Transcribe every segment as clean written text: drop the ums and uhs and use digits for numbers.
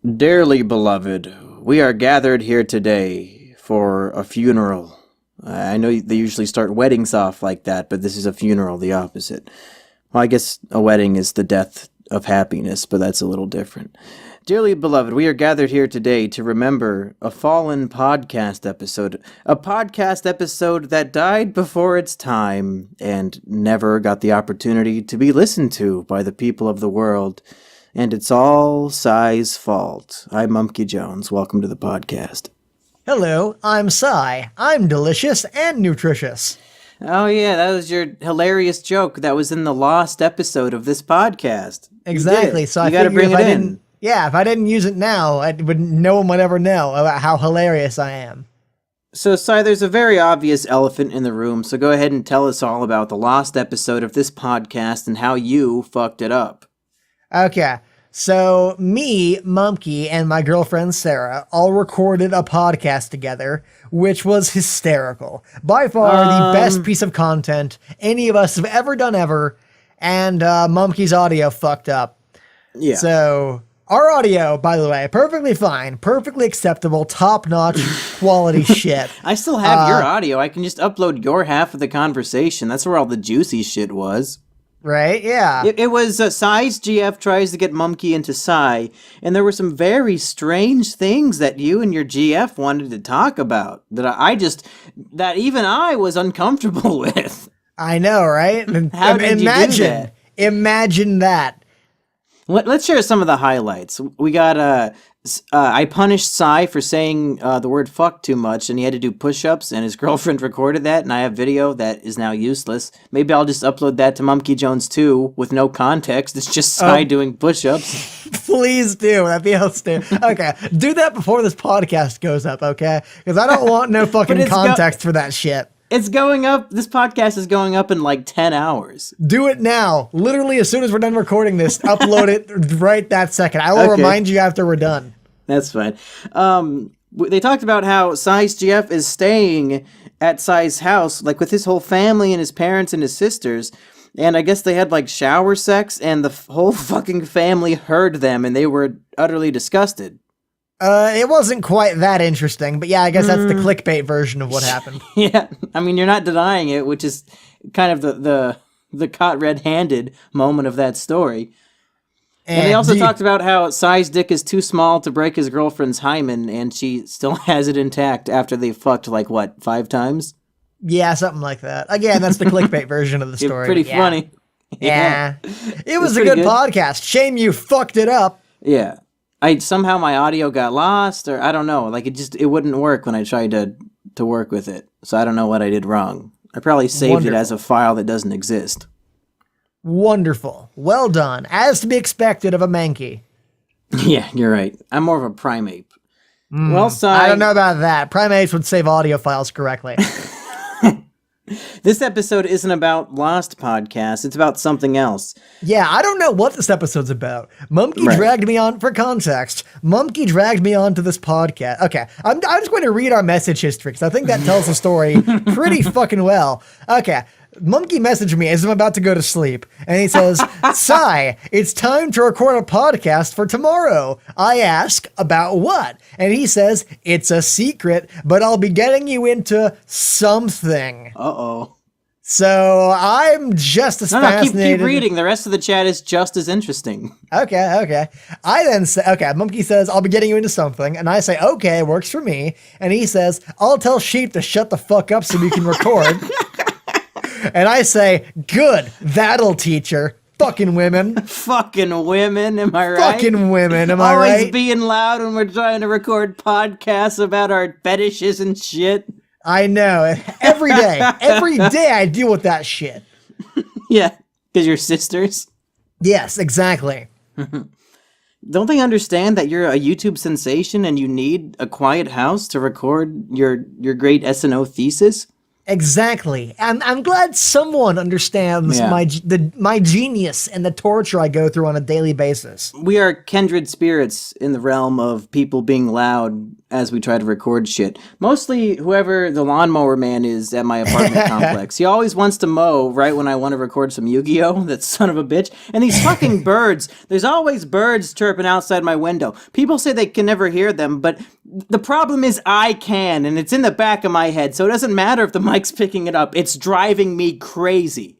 Dearly beloved, we are gathered here today for a funeral. I know they usually start weddings off like that, but this is a funeral, the opposite. Well, I guess a wedding is the death of happiness, but that's a little different. Dearly beloved, we are gathered here today to remember a fallen podcast episode. A podcast episode that died before its time and never got the opportunity to be listened to by the people of the world. And it's all Sai's fault. I'm Mumkey Jones. Welcome to the podcast. Hello, I'm Sai. I'm delicious and nutritious. Oh yeah, that was your hilarious joke that was in the lost episode of this podcast. Exactly. So you I got to figured bring if it I in. didn't, if I didn't use it now, no one would ever know about how hilarious I am. So, Sai, there's a very obvious elephant in the room, so go ahead and tell us all about the lost episode of this podcast and how you fucked it up. Okay, so me, Mumkey, and my girlfriend Sarah all recorded a podcast together, which was hysterical. By far the best piece of content any of us have ever done ever, and Mumkey's audio fucked up. Yeah. So, our audio, by the way, perfectly fine, perfectly acceptable, top-notch quality shit. I still have your audio. I can just upload your half of the conversation. That's where all the juicy shit was. Right? Yeah. It was Sai's GF tries to get Mumkey into Sai, and there were some very strange things that you and your GF wanted to talk about that even I was uncomfortable with. I know, right? How did you do that? Imagine that. Let's share some of the highlights. We got I punished Sai for saying the word fuck too much, and he had to do push-ups, and his girlfriend recorded that, and I have video that is now useless. Maybe I'll just upload that to Mumkey Jones 2 with no context. It's just Sai doing push-ups. Please do. That'd be outstanding. Okay, do that before this podcast goes up, okay? Because I don't want no fucking context for that shit. It's going up. This podcast is going up in like 10 hours. Do it now. Literally, as soon as we're done recording this, upload it right that second. I will remind you after we're done. That's fine. They talked about how Sai's GF is staying at Sai's house, like with his whole family and his parents and his sisters. And I guess they had like shower sex, and the whole fucking family heard them, and they were utterly disgusted. It wasn't quite that interesting, but yeah, I guess that's the clickbait version of what happened. Yeah, I mean, you're not denying it, which is kind of the caught red-handed moment of that story. And they also talked about how Sai's dick is too small to break his girlfriend's hymen, and she still has it intact after they fucked, like, what, 5 times? Yeah, something like that. Again, that's the clickbait version of the story. Pretty funny. Yeah. It was a good podcast. Shame you fucked it up. Yeah. Somehow my audio got lost, or I don't know. Like, it wouldn't work when I tried to work with it. So I don't know what I did wrong. I probably saved it as a file that doesn't exist. Wonderful. Well done. As to be expected of a Mankey. Yeah, you're right. I'm more of a primate. Well, Sai, I don't know about that. Primates would save audio files correctly. This episode isn't about Lost Podcasts. It's about something else. Yeah, I don't know what this episode's about. Mumkey dragged me on, for context, Mumkey dragged me on to this podcast. Okay, I'm just going to read our message history, because I think that tells the story pretty fucking well. Okay, Mumkey messaged me as I'm about to go to sleep, and he says, Sai, it's time to record a podcast for tomorrow. I ask, about what? And he says, it's a secret, but I'll be getting you into something. Uh-oh. So I'm just as fascinated. Keep reading. The rest of the chat is just as interesting. Okay. I then say, Mumkey says, I'll be getting you into something. And I say, okay, works for me. And he says, I'll tell Sheep to shut the fuck up so we can record. And I say, good, that'll teach her. Fucking women. Fucking women, am I right? Fucking women, am I right? Always being loud when we're trying to record podcasts about our fetishes and shit. I know. Every day I deal with that shit. Yeah, because you're sisters. Yes, exactly. Don't they understand that you're a YouTube sensation and you need a quiet house to record your great S&O thesis? Exactly. I'm glad someone understands my genius and the torture I go through on a daily basis. We are kindred spirits in the realm of people being loud as we try to record shit. Mostly whoever the lawnmower man is at my apartment complex. He always wants to mow right when I want to record some Yu-Gi-Oh! That son of a bitch. And these fucking birds. There's always birds chirping outside my window. People say they can never hear them, but the problem is I can, and it's in the back of my head, so it doesn't matter if the mic's picking it up. It's driving me crazy.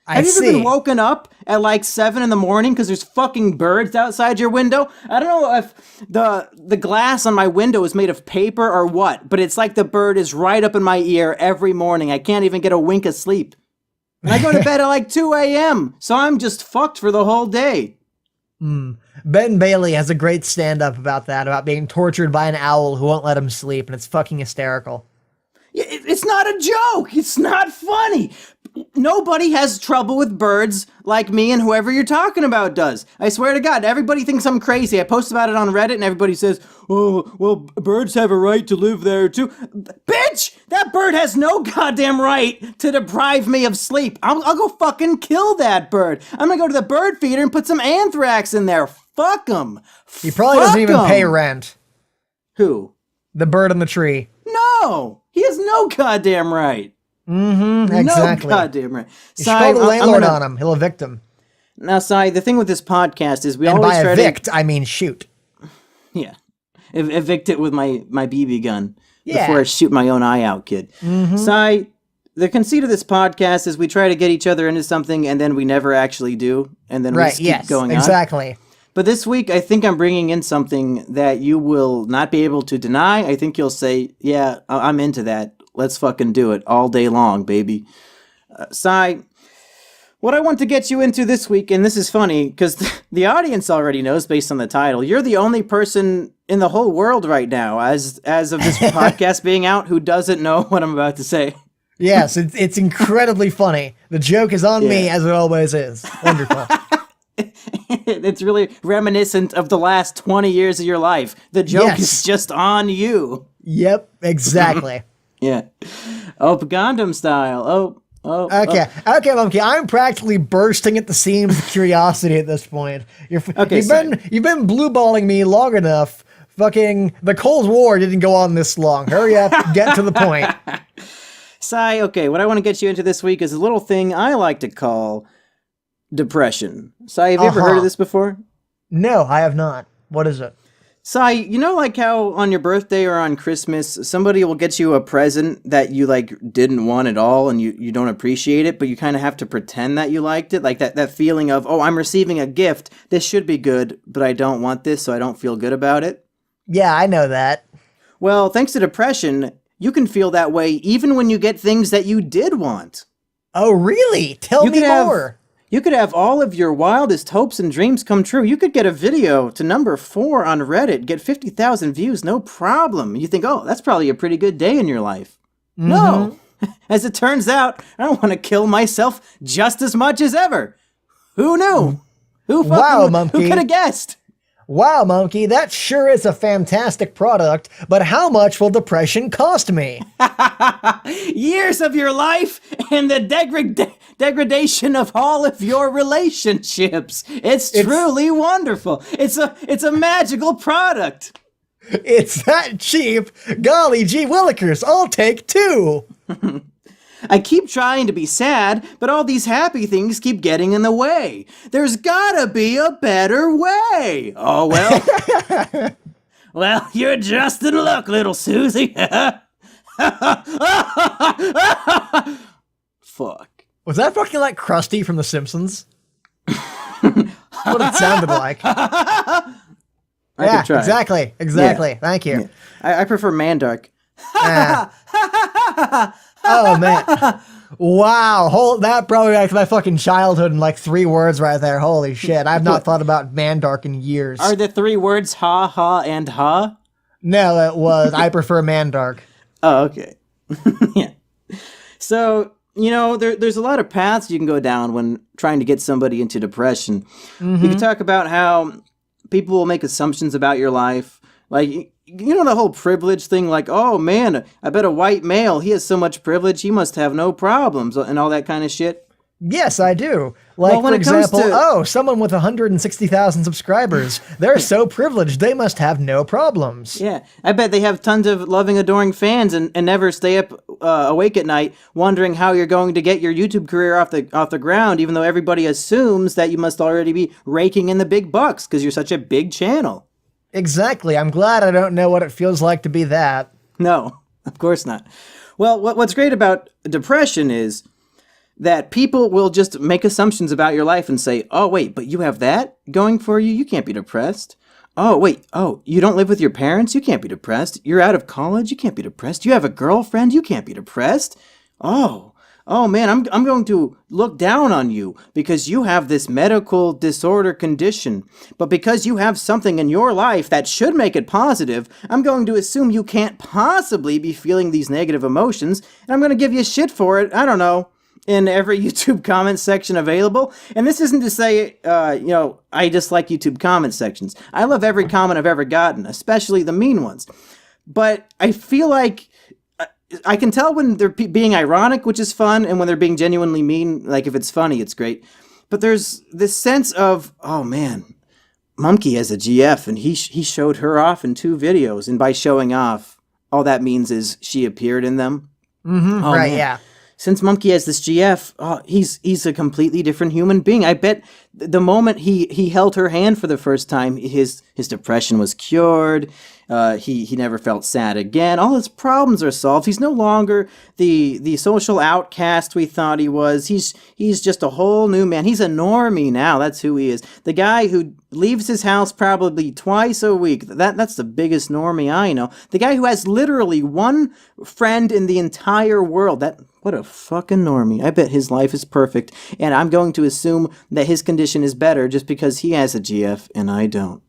Have you ever been woken up at like 7 in the morning because there's fucking birds outside your window? I don't know if the glass on my window is made of paper or what, but it's like the bird is right up in my ear every morning. I can't even get a wink of sleep. And I go to bed at like 2 a.m., so I'm just fucked for the whole day. Ben Bailey has a great stand-up about that, about being tortured by an owl who won't let him sleep, and it's fucking hysterical. It's not a joke. It's not funny. Nobody has trouble with birds like me and whoever you're talking about does. I swear to God, everybody thinks I'm crazy. I post about it on Reddit and everybody says, oh, well, birds have a right to live there too. Bitch, that bird has no goddamn right to deprive me of sleep. I'll go fucking kill that bird. I'm gonna go to the bird feeder and put some anthrax in there. Fuck him. He probably doesn't even pay rent. Who? The bird in the tree. No, he has no goddamn right. Exactly. No goddamn right. You should call the landlord on him. He'll evict him. Now, Sai, the thing with this podcast is we and always by try evict, I mean shoot. Yeah. Evict it with my BB gun before I shoot my own eye out, kid. Sai, the conceit of this podcast is we try to get each other into something and then we never actually do. And then we just keep going on. Exactly. But this week, I think I'm bringing in something that you will not be able to deny. I think you'll say, yeah, I'm into that. Let's fucking do it all day long, baby. Sai, what I want to get you into this week, and this is funny, because the audience already knows based on the title, you're the only person in the whole world right now, as of this podcast being out, who doesn't know what I'm about to say. Yes, it's incredibly funny. The joke is on me, as it always is. Wonderful. It's really reminiscent of the last 20 years of your life. The joke is just on you. Yep, exactly. Yeah. Oh, Gundam style. Okay, Mumkey, I'm practically bursting at the seams of curiosity at this point. You've been blueballing me long enough. Fucking the Cold War didn't go on this long. Hurry up, get to the point. Sai, okay, what I want to get you into this week is a little thing I like to call depression. Sai, have you ever heard of this before? No, I have not. What is it? Sai, you know like how on your birthday or on Christmas, somebody will get you a present that you like didn't want at all and you don't appreciate it, but you kind of have to pretend that you liked it? Like that feeling of, oh, I'm receiving a gift. This should be good, but I don't want this, so I don't feel good about it. Yeah, I know that. Well, thanks to depression, you can feel that way even when you get things that you did want. Oh, really? Tell me more. You could have all of your wildest hopes and dreams come true. You could get a video to number 4 on Reddit, get 50,000 views, no problem. You think, oh, that's probably a pretty good day in your life. No. As it turns out, I don't want to kill myself just as much as ever. Who knew? Who could have guessed? Wow, Mumkey, that sure is a fantastic product, but how much will depression cost me? Years of your life and the degradation of all of your relationships. It's truly wonderful. It's a magical product. It's that cheap. Golly gee willikers, I'll take 2. I keep trying to be sad, but all these happy things keep getting in the way. There's gotta be a better way. Oh, well. Well, you're just in luck, little Susie. Fuck. Was that fucking like Krusty from The Simpsons? What it sounded like. I could try. Exactly. Yeah. Thank you. Yeah. I prefer Mandark. Oh, man. Wow. That brought me back to my fucking childhood in like 3 words right there. Holy shit. I've not thought about Mandark in years. Are the 3 words ha, ha, and ha? No, it was I prefer Mandark. Oh, okay. Yeah. So, you know, there's a lot of paths you can go down when trying to get somebody into depression. You can talk about how people will make assumptions about your life. Like, you know the whole privilege thing, like, oh man, I bet a white male, he has so much privilege, he must have no problems, and all that kind of shit. Yes, I do. Well, Like, when for it comes example, to- someone with 160,000 subscribers, they're so privileged, they must have no problems. Yeah, I bet they have tons of loving, adoring fans and never stay up awake at night wondering how you're going to get your YouTube career off the ground, even though everybody assumes that you must already be raking in the big bucks because you're such a big channel. Exactly. I'm glad I don't know what it feels like to be that. No, of course not. Well, what's great about depression is that people will just make assumptions about your life and say, oh, wait, but you have that going for you? You can't be depressed. Oh, wait, you don't live with your parents? You can't be depressed. You're out of college? You can't be depressed. You have a girlfriend? You can't be depressed. Oh man, I'm going to look down on you because you have this medical disorder condition. But because you have something in your life that should make it positive, I'm going to assume you can't possibly be feeling these negative emotions, and I'm going to give you shit for it. I don't know. In every YouTube comment section available. And this isn't to say, I dislike YouTube comment sections. I love every comment I've ever gotten, especially the mean ones. But I feel like I can tell when they're being ironic, which is fun, and when they're being genuinely mean. Like, if it's funny, it's great. But there's this sense of, oh man, Mumkey has a GF, and he showed her off in 2 videos. And by showing off, all that means is she appeared in them. Mm-hmm, oh, right, man. yeah. Since Mumkey has this GF, he's a completely different human being. I bet the moment he held her hand for the first time, his depression was cured. He never felt sad again. All his problems are solved. He's no longer the social outcast we thought he was. He's just a whole new man. He's a normie now. That's who he is. The guy who leaves his house probably twice a week. That's the biggest normie I know. The guy who has literally one friend in the entire world. What a fucking normie. I bet his life is perfect, and I'm going to assume that his condition is better just because he has a GF and I don't.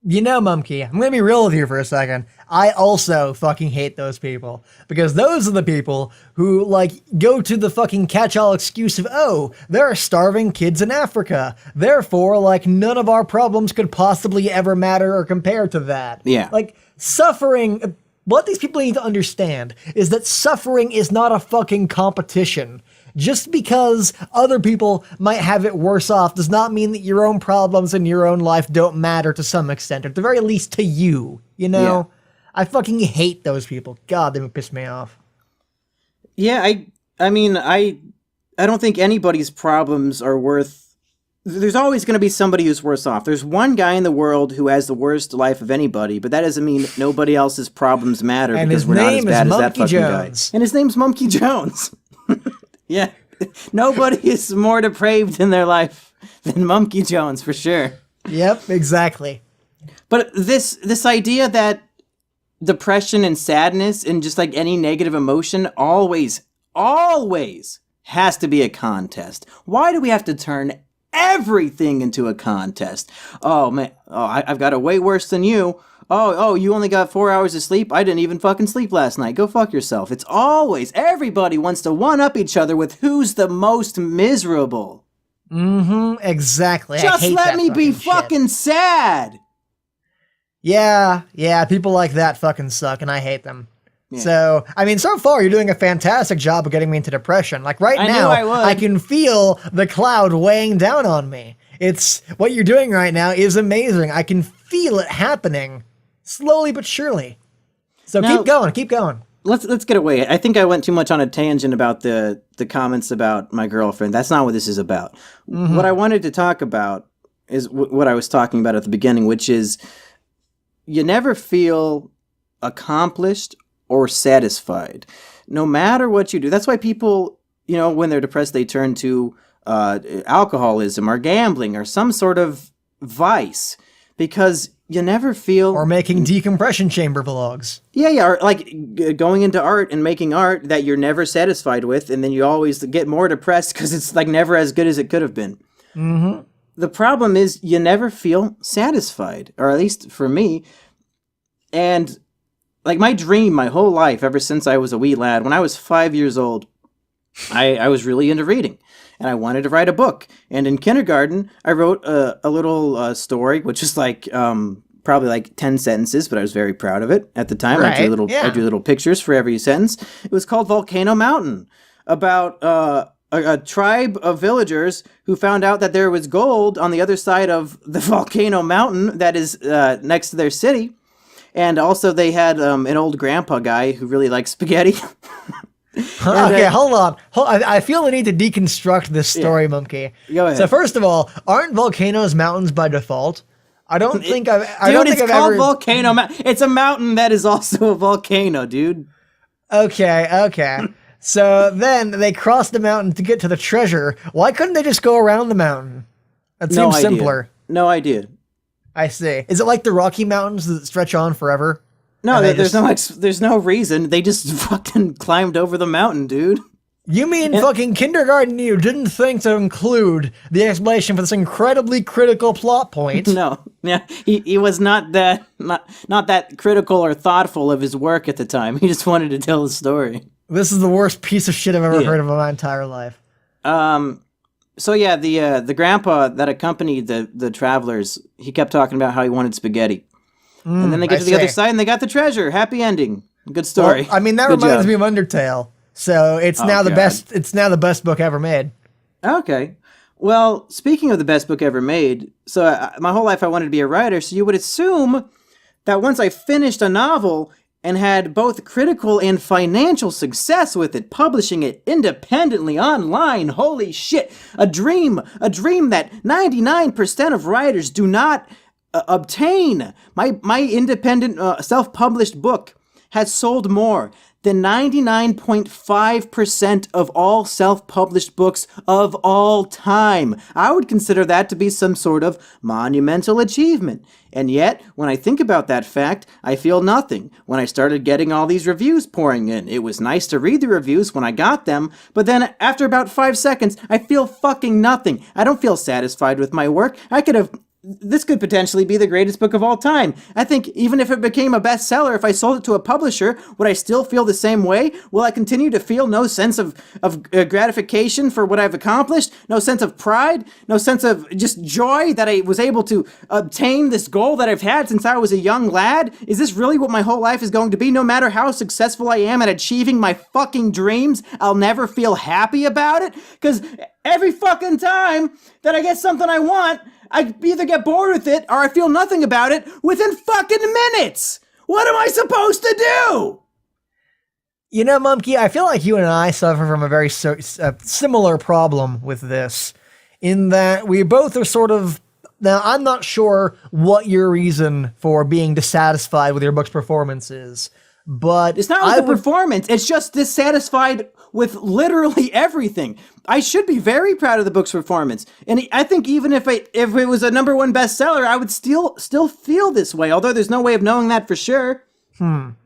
You know, Mumkey, I'm gonna be real with you for a second. I also fucking hate those people. Because those are the people who, like, go to the fucking catch-all excuse of, oh, there are starving kids in Africa. Therefore, like, none of our problems could possibly ever matter or compare to that. Yeah. Like, suffering... What these people need to understand is that suffering is not a fucking competition. Just because other people might have it worse off does not mean that your own problems in your own life don't matter to some extent, or at the very least to you, you know? Yeah. I fucking hate those people. God, they would piss me off. Yeah, I mean, I don't think anybody's problems are worth... There's always going to be somebody who's worse off. There's one guy in the world who has the worst life of anybody, but that doesn't mean nobody else's problems matter because we're not as bad as that fucking guy. And his name's Mumkey Jones. Yeah. Nobody is more depraved in their life than Mumkey Jones, for sure. Yep, exactly. But this idea that depression and sadness and just like any negative emotion always has to be a contest. Why do we have to turn everything into a contest? Oh man, I've got it way worse than you. Oh, you only got 4 hours of sleep? I didn't even fucking sleep last night. Go fuck yourself. It's always, everybody wants to one-up each other with who's the most miserable. Mm-hmm, exactly. Just let me be fucking sad. Yeah, people like that fucking suck, and I hate them. Yeah. So, I mean, so far you're doing a fantastic job of getting me into depression. Like right now, I can feel the cloud weighing down on me. It's what you're doing right now is amazing. I can feel it happening slowly but surely. So now, keep going. Let's get away. I think I went too much on a tangent about the comments about my girlfriend. That's not what this is about. Mm-hmm. What I wanted to talk about is what I was talking about at the beginning, which is you never feel accomplished or satisfied, no matter what you do. That's why people, when they're depressed, they turn to alcoholism or gambling or some sort of vice, because you never feel... Or making decompression chamber vlogs. Yeah, or like going into art and making art that you're never satisfied with, and then you always get more depressed because it's like never as good as it could have been. Mm-hmm. The problem is you never feel satisfied, or at least for me. And like my dream my whole life, ever since I was a wee lad, when I was 5 years old, I was really into reading. And I wanted to write a book. And in kindergarten, I wrote a little story, which is like probably like 10 sentences, but I was very proud of it at the time. Right, I drew little pictures for every sentence. It was called Volcano Mountain, about a tribe of villagers who found out that there was gold on the other side of the volcano mountain that is next to their city. And also they had an old grandpa guy who really liked spaghetti. Okay, hold on. I feel the need to deconstruct this story, Mumkey. Go ahead. So first of all, aren't volcanoes mountains by default? I don't think I've. It's called Volcano Mountain. It's a mountain that is also a volcano, dude. Okay. So then they crossed the mountain to get to the treasure. Why couldn't they just go around the mountain? That seems simpler. No idea. I see. Is it like the Rocky Mountains that stretch on forever? No, there's no reason. They just fucking climbed over the mountain, dude. You mean fucking kindergarten you didn't think to include the explanation for this incredibly critical plot point? No. Yeah, he was not that critical or thoughtful of his work at the time. He just wanted to tell a story. This is the worst piece of shit I've ever heard of in my entire life. So yeah, the grandpa that accompanied the travelers, he kept talking about how he wanted spaghetti. And then they get to the other side and they got the treasure. Happy ending. Good story. Well, I mean, that reminds me of Undertale. So it's now the best. It's now the best book ever made. Okay. Well, speaking of the best book ever made, so my whole life I wanted to be a writer. So you would assume that once I finished a novel and had both critical and financial success with it, publishing it independently online, holy shit, a dream that 99% of writers do not obtain. My independent self-published book has sold more than 99.5% of all self-published books of all time. I would consider that to be some sort of monumental achievement. And yet, when I think about that fact, I feel nothing. When I started getting all these reviews pouring in, it was nice to read the reviews when I got them, but then after about 5 seconds, I feel fucking nothing. I don't feel satisfied with my work. This could potentially be the greatest book of all time. I think even if it became a bestseller, if I sold it to a publisher, would I still feel the same way? Will I continue to feel no sense of gratification for what I've accomplished? No sense of pride? No sense of just joy that I was able to obtain this goal that I've had since I was a young lad? Is this really what my whole life is going to be? No matter how successful I am at achieving my fucking dreams, I'll never feel happy about it? Because every fucking time that I get something I want, I either get bored with it or I feel nothing about it within fucking minutes. What am I supposed to do? You know, Mumkey, I feel like you and I suffer from a very similar problem with this, in that we both are sort of. Now, I'm not sure what your reason for being dissatisfied with your book's performance is, but it's not with the performance. It's just dissatisfied with literally everything. I should be very proud of the book's performance, and I think even if it was a #1 bestseller, I would still feel this way. Although there's no way of knowing that for sure.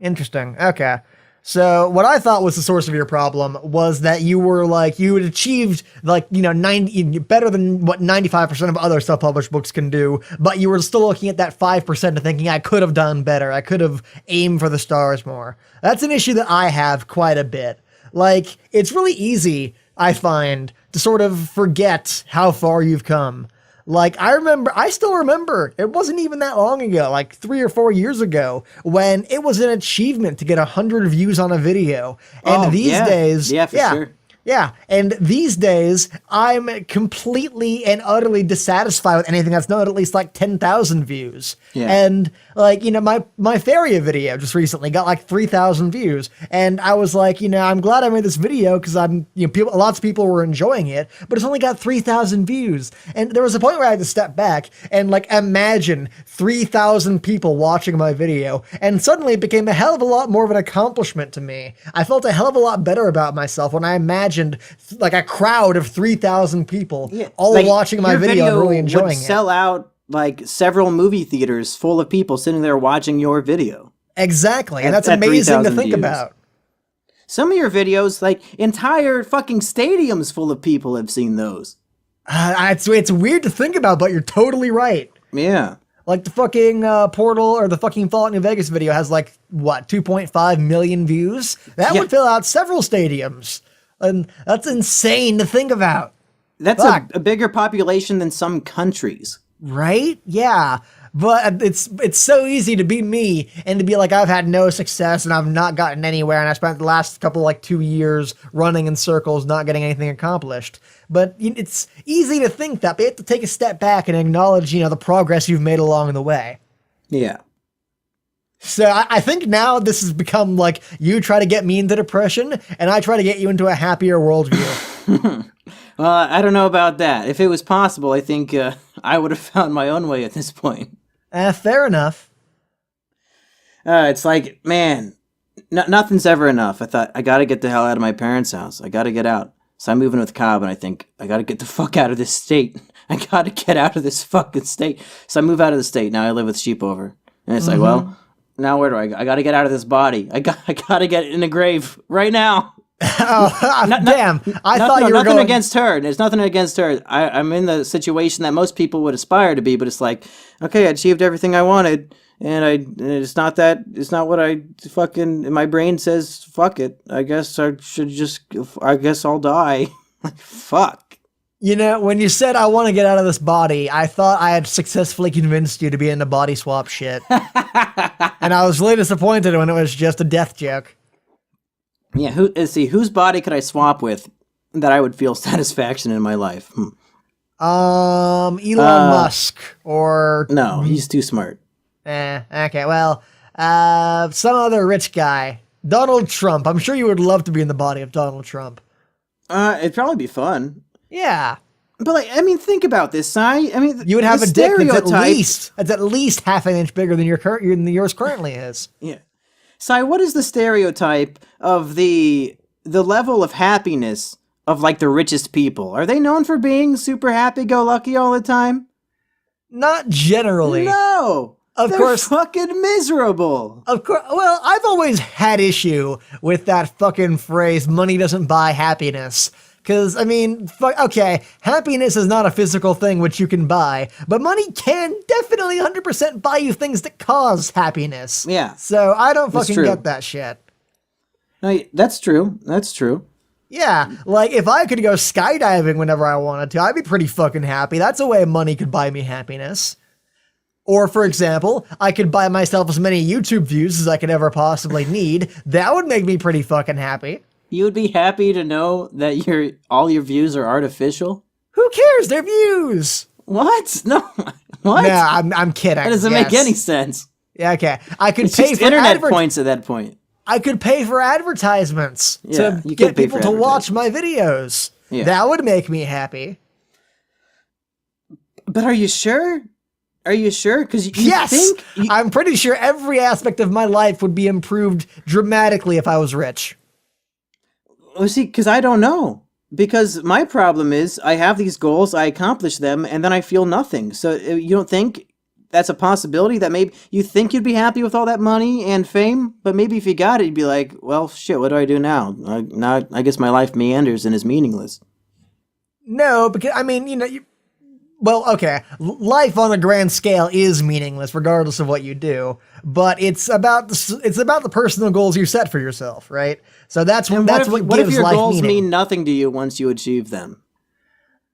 Interesting. Okay. So what I thought was the source of your problem was that you had achieved 90 better than what 95% of other self-published books can do, but you were still looking at that 5% and thinking I could have done better. I could have aimed for the stars more. That's an issue that I have quite a bit. Like, it's really easy, I find, to sort of forget how far you've come. Like, I still remember, it wasn't even that long ago, like 3 or 4 years ago, when it was an achievement to get 100 views on a video. And these days... Yeah, for sure. Yeah, and these days, I'm completely and utterly dissatisfied with anything that's not at least like 10,000 views. Yeah. And my Faria video just recently got like 3,000 views, and I was like, I'm glad I made this video because lots of people were enjoying it, but it's only got 3,000 views. And there was a point where I had to step back and imagine 3,000 people watching my video, and suddenly it became a hell of a lot more of an accomplishment to me. I felt a hell of a lot better about myself when I imagined like a crowd of 3,000 people all watching my video and really enjoying it. Sell out like several movie theaters full of people sitting there watching your video. Exactly, and that's amazing to think about. Some of your videos, like entire fucking stadiums full of people have seen those. It's weird to think about, but you're totally right. Yeah. Like the fucking Portal or the fucking Fallout New Vegas video has 2.5 million views? That would fill out several stadiums. And that's insane to think about. That's a bigger population than some countries. Right? Yeah. But it's so easy to be me and to be like, I've had no success and I've not gotten anywhere, and I spent the last couple, like 2 years running in circles, not getting anything accomplished. But it's easy to think that, but you have to take a step back and acknowledge, the progress you've made along the way. Yeah. So I think now this has become like, you try to get me into depression and I try to get you into a happier worldview. Well, I don't know about that. If it was possible, I think I would have found my own way at this point. Fair enough. It's like, man, nothing's ever enough. I thought, I gotta get the hell out of my parents' house. I gotta get out. So I'm moving with Cobb, and I think, I gotta get the fuck out of this state. I gotta get out of this fucking state. So I move out of the state. Now I live with sheep over. And it's like, well, now where do I go? I gotta get out of this body. I gotta get in the grave right now. Damn. I thought you were nothing going... against her. There's nothing against her. I'm in the situation that most people would aspire to be, but it's like, okay, I achieved everything I wanted, and it's not what I fucking, my brain says, fuck it. I guess I'll die. Fuck. When you said I want to get out of this body, I thought I had successfully convinced you to be into body swap shit. And I was really disappointed when it was just a death joke. Yeah, whose body could I swap with that I would feel satisfaction in my life? Elon Musk or... No, he's too smart. Okay, well, some other rich guy. Donald Trump. I'm sure you would love to be in the body of Donald Trump. It'd probably be fun. Yeah. But think about this, Si. You would have a dick that's at least half an inch bigger than yours currently is. Yeah. Si, what is the stereotype of the level of happiness of like the richest people? Are they known for being super happy-go-lucky all the time? Not generally. No. Of They're course. Fucking miserable. Of course. Well, I've always had issue with that fucking phrase, money doesn't buy happiness. Because, okay, happiness is not a physical thing which you can buy, but money can definitely 100% buy you things that cause happiness. Yeah. So I don't fucking get that shit. No, that's true. That's true. Yeah, like if I could go skydiving whenever I wanted to, I'd be pretty fucking happy. That's a way money could buy me happiness. Or, for example, I could buy myself as many YouTube views as I could ever possibly need. That would make me pretty fucking happy. You would be happy to know that all your views are artificial? Who cares? They're views. What? No. What? No, I'm kidding. That doesn't make any sense. Yeah, okay. I could it's pay just for internet points at that point. I could pay for advertisements to get people to watch my videos. Yeah. That would make me happy. But are you sure? Are you sure? Because yes, I'm pretty sure every aspect of my life would be improved dramatically if I was rich. Well, see, because I don't know. Because my problem is I have these goals, I accomplish them, and then I feel nothing. So you don't think that's a possibility that maybe you think you'd be happy with all that money and fame, but maybe if you got it, you'd be like, well, shit, what do I do now? Now I guess my life meanders and is meaningless. No, because, well, okay, life on a grand scale is meaningless regardless of what you do, but it's about the personal goals you set for yourself, right? So that's what gives life meaning. What if your goals mean nothing to you once you achieve them?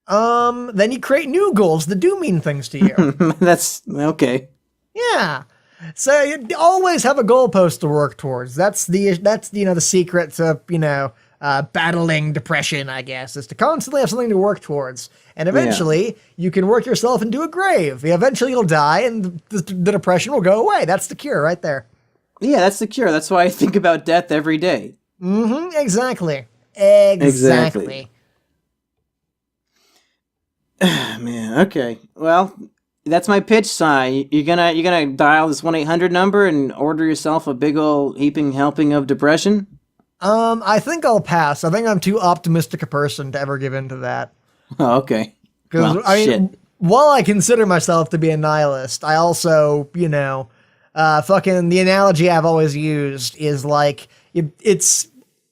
Then you create new goals that do mean things to you. That's okay. Yeah. So you always have a goalpost to work towards. That's the secret to, battling depression, I guess, is to constantly have something to work towards. And eventually, you can work yourself into a grave. Eventually, you'll die, and the depression will go away. That's the cure right there. Yeah, that's the cure. That's why I think about death every day. Mm-hmm, exactly. Man, okay. Well, that's my pitch, Si. You're gonna dial this 1-800 number and order yourself a big ol' heaping helping of depression? I think I'll pass. I think I'm too optimistic a person to ever give in to that. Oh, okay. Because, while I consider myself to be a nihilist, I also, fucking the analogy I've always used is like,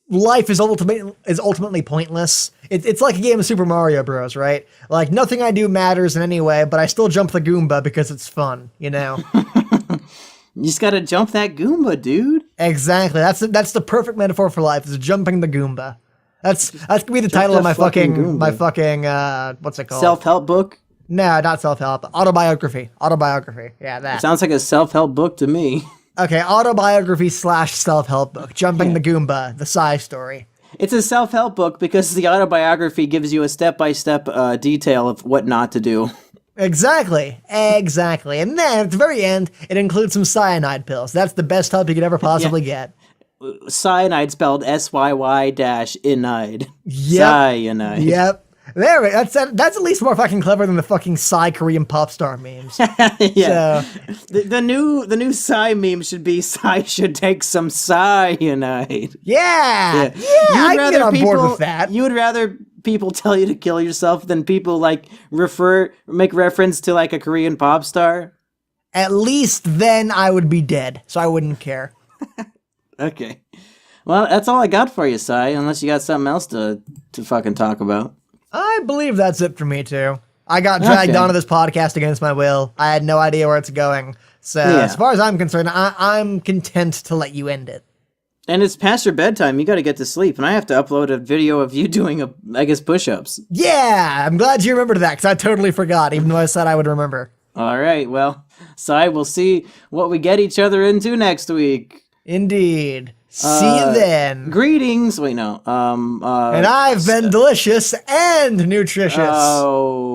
life is ultimately pointless. It's like a game of Super Mario Bros, right? Like, nothing I do matters in any way, but I still jump the Goomba because it's fun, You just gotta jump that Goomba, dude. Exactly. That's the perfect metaphor for life, is jumping the Goomba. That's gonna be the title of my fucking what's it called? Self-help book? No, not self-help. Autobiography. Autobiography. Yeah, It that. sounds like a self-help book to me. Okay, autobiography / self-help book. Jumping the Goomba, the Psy story. It's a self-help book because the autobiography gives you a step-by-step detail of what not to do. Exactly. And then at the very end, it includes some cyanide pills. That's the best help you could ever possibly get. Cyanide spelled SYY-inide. Yep. Cyanide. Yep. That's at least more fucking clever than the fucking Psy Korean pop star memes. Yeah. So, The new Psy meme should be Psy should take some cyanide. yeah, I can get on board with that. You would rather people tell you to kill yourself than people like make reference to like a Korean pop star? At least then I would be dead, so I wouldn't care. Okay. Well, that's all I got for you, Psy, unless you got something else to fucking talk about. I believe that's it for me too. I got dragged onto this podcast against my will. I had no idea where it's going. So as far as I'm concerned, I'm content to let you end it. And it's past your bedtime. You got to get to sleep. And I have to upload a video of you doing, push-ups. Yeah, I'm glad you remembered that because I totally forgot, even though I said I would remember. All right. Well, Psy, we'll see what we get each other into next week. Indeed. See you then. Greetings. Wait, no. And I've been delicious and nutritious. Oh.